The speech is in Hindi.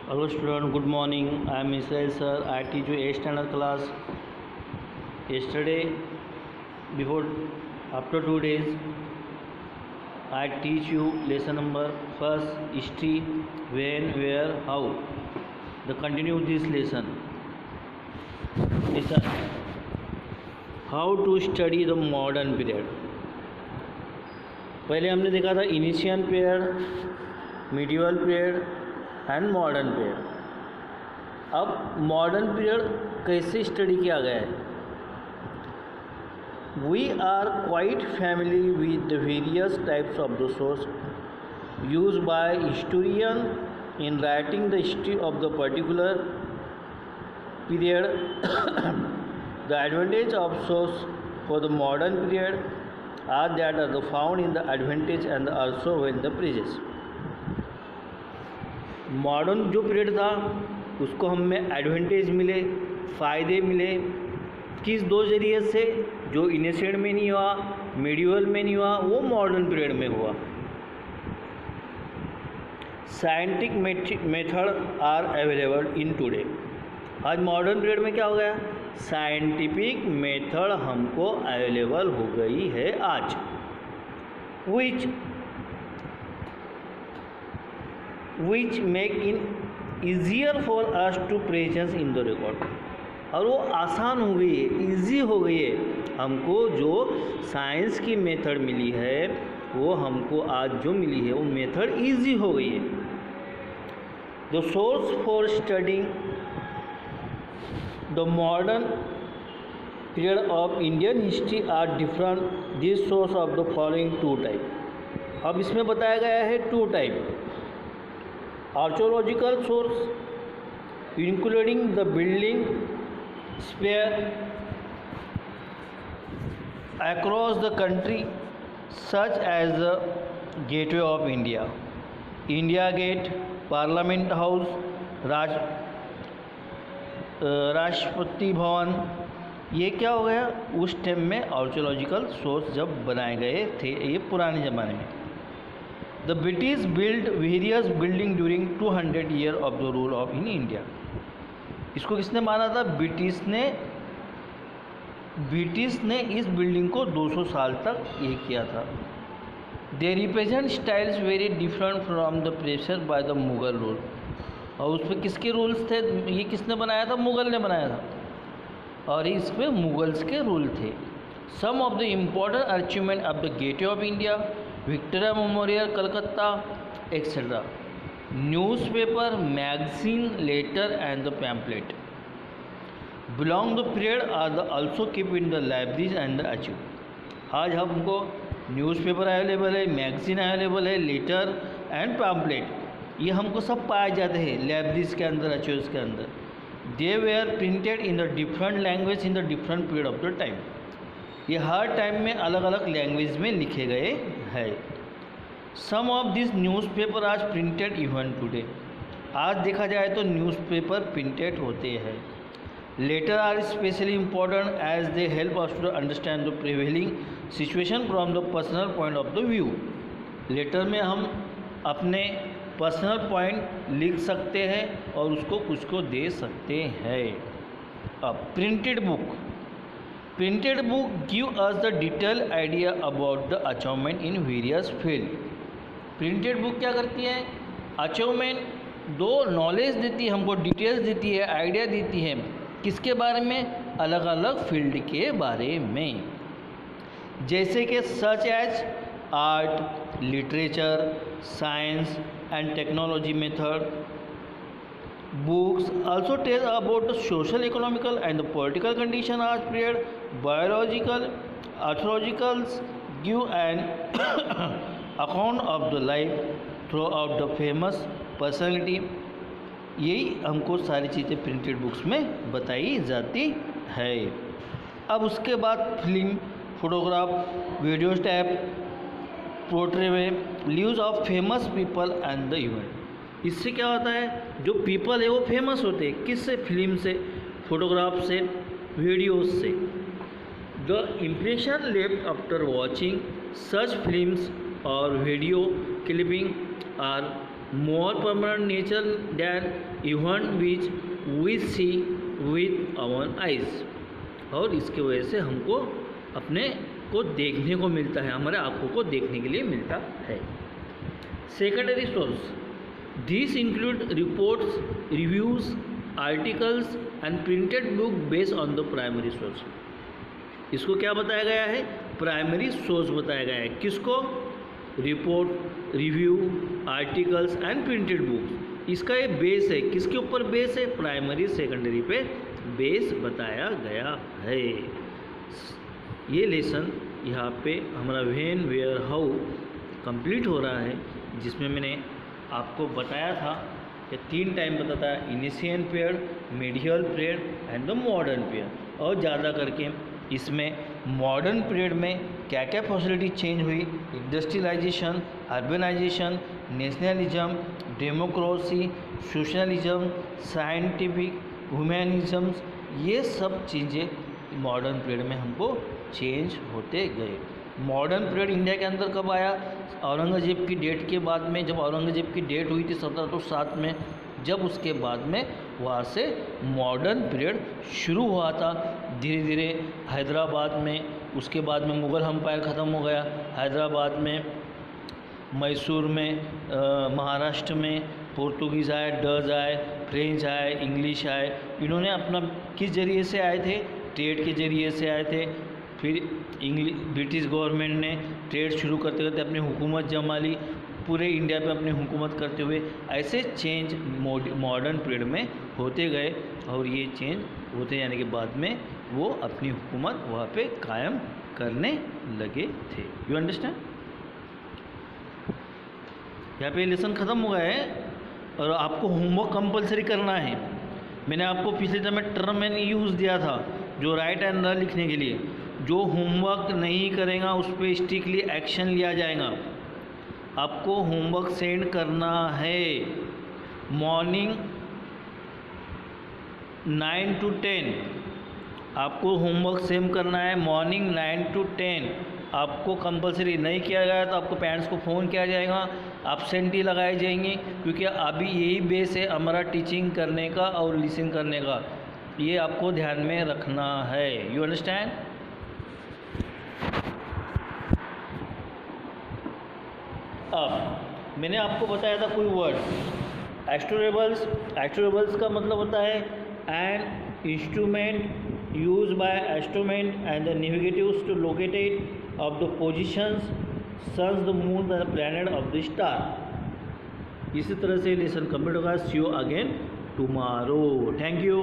Hello student, good morning. I am Israel sir. I teach you 8th standard class. Yesterday, before after 2 days, I teach you lesson number first history, when, where, how. The continue this lesson. Listen. How to study the modern period. पहले हमने देखा था initial period, medieval period and modern period. अब मॉडर्न पीरियड कैसे स्टडी किया गया है? We are quite familiar with the various types of the source use by historian in writing the history of the particular period. The advantage of source for the modern period are that are found in the advantage and also in the prejudice। Modern जो पीरियड था उसको हमें एडवांटेज मिले, फ़ायदे मिले किस दो जरिए से? जो इनिशियल में नहीं हुआ, मिडिवल में नहीं हुआ, वो मॉडर्न पीरियड में हुआ। Scientific method are available in today. आज मॉडर्न पीरियड में क्या हो गया? साइंटिफिक मेथड हमको अवेलेबल हो गई है आज, which make in easier for us to presence in the record. और वो आसान हो गई है, ईजी हो गई है। हमको जो साइंस की मेथड मिली है वो हमको आज जो मिली है वो मेथड ईजी हो गई है। The source for studying The modern period of Indian history are different. This source of the following two type। अब इसमें बताया गया है two type. Archaeological source including the building spread across the country such as the Gateway of India, India Gate, Parliament House, Rashtrapati Bhavan. ये क्या हो गया? उस टाइम में आर्कियोलॉजिकल सोर्स जब बनाए गए थे, ये पुराने ज़माने में। The British build various building during 200 year of the rule of in India. इसको किसने माना था? ब्रिटिश ने इस बिल्डिंग को 200 साल तक ये किया था। They represent styles very different from the pressure by the Mughal rule. और उस पर किसके रूल्स थे? ये किसने बनाया था? मुग़ल ने बनाया था और इस पर मुगल्स के रूल थे। Some of the important achievement of the gateway of India, Victoria Memorial Calcutta etcetera. Newspaper, magazine, letter and the pamphlet belong the period are the also keep in the libraries and the archive. आज हमको न्यूज़पेपर अवेलेबल है, मैगजीन अवेलेबल है, लेटर एंड पैम्पलेट ये हमको सब पाए जाते हैं लाइब्रेरीज के अंदर, अचीव्स के अंदर। They were printed in the different language in the different period of the time. ये हर टाइम में अलग अलग लैंग्वेज में लिखे गए हैं। सम ऑफ दिस न्यूज़पेपर आज प्रिंटेड इवन टुडे। आज देखा जाए तो न्यूज़पेपर प्रिंटेड होते हैं। Letter are specially important as they help us to understand the prevailing situation from the personal point of the view. Letter में हम अपने पर्सनल पॉइंट लिख सकते हैं और उसको कुछ को दे सकते हैं। अब printed book give us the detail idea about the achievement in various field. Printed book क्या करती है? अचीवमेंट दो नॉलेज देती है, हमको डिटेल्स देती है, आइडिया देती है। किसके बारे में? अलग अलग फील्ड के बारे में, जैसे कि such as art, literature, science and technology method. Books also tell about the social, economical and the political condition of period. Biological, archaeologicals give an account of the life throughout the famous personality। यही हमको सारी चीज़ें प्रिंटेड बुक्स में बताई जाती है। अब उसके बाद film, photograph, video tape, portray में lives of famous people and the event. इससे क्या होता है? जो पीपल है वो फेमस होते हैं। किससे? फिल्म से, फोटोग्राफ से, वीडियोस से। The impression left after watching such films और video clipping are more permanent nature than event which we see with our eyes। और इसके वजह से हमको अपने को देखने को मिलता है, हमारे आँखों को देखने के लिए मिलता है। Secondary source, this include reports, reviews, articles and printed book based on the primary source. इसको क्या बताया गया है? प्राइमरी सोर्स बताया गया है। किसको? Report, review, articles and printed books. इसका ये बेस है। किसके ऊपर बेस है? प्राइमरी सेकेंडरी पे बेस बताया गया है। ये लेसन यहाँ पे हमारा व्हेन, वेयर, हाउ कंप्लीट हो रहा है, जिसमें मैंने आपको बताया था कि 3 टाइम बताता है, initial period, medial period and the modern period. और ज़्यादा करके इसमें मॉडर्न पीरियड में क्या क्या फैसिलिटी चेंज हुई, industrialisation, urbanisation, nationalism, democracy, socialism, scientific, humanism, ये सब चीज़ें मॉडर्न पीरियड में हमको चेंज होते गए। मॉडर्न पीरियड इंडिया के अंदर कब आया? औरंगजेब की डेट के बाद में। जब औरंगजेब की डेट हुई थी 1707 में, जब उसके बाद में वहाँ से मॉडर्न पीरियड शुरू हुआ था। धीरे धीरे हैदराबाद में, उसके बाद में मुग़ल एम्पायर ख़त्म हो गया, हैदराबाद में, मैसूर में, महाराष्ट्र में पोर्तुगीज़ आए, डच आए, फ्रेंच आए, इंग्लिश आए। इन्होंने अपना किस ज़रिए से आए थे? ट्रेड के ज़रिए से आए थे। फिर ब्रिटिश गवर्नमेंट ने ट्रेड शुरू करते करते अपनी हुकूमत जमा ली, पूरे इंडिया पे अपनी हुकूमत करते हुए ऐसे चेंज मॉडर्न पीरियड में होते गए। और ये चेंज होते जाने के बाद में वो अपनी हुकूमत वहाँ पे कायम करने लगे थे। You understand? यहाँ पे लेसन ख़त्म हो गया है और आपको होमवर्क कंपलसरी करना है। मैंने आपको पिछले टाइम में टर्म मैंने यूज़ दिया था जो राइट एंड रॉन्ग लिखने के लिए। जो होमवर्क नहीं करेगा उस पर स्ट्रिक्टली एक्शन लिया जाएगा। आपको होमवर्क सेंड करना है मॉर्निंग 9 to 10। आपको होमवर्क सेम करना है मॉर्निंग 9 to 10। आपको कंपलसरी नहीं किया गया तो आपको पेरेंट्स को फ़ोन किया जाएगा, एब्सेंटी लगाए जाएंगे, क्योंकि अभी यही बेस है हमारा टीचिंग करने का और लिसन करने का। ये आपको ध्यान में रखना है। You understand? अब मैंने आपको बताया था कोई वर्ड, एस्ट्रोरेबल्स। एस्ट्रोरेबल्स का मतलब होता है an instrument use by astronaut and the navigators to located of the positions, suns, the moon, the planet of the star. इसी तरह से लेसन कंप्लीट होगा। See you again tomorrow. Thank you.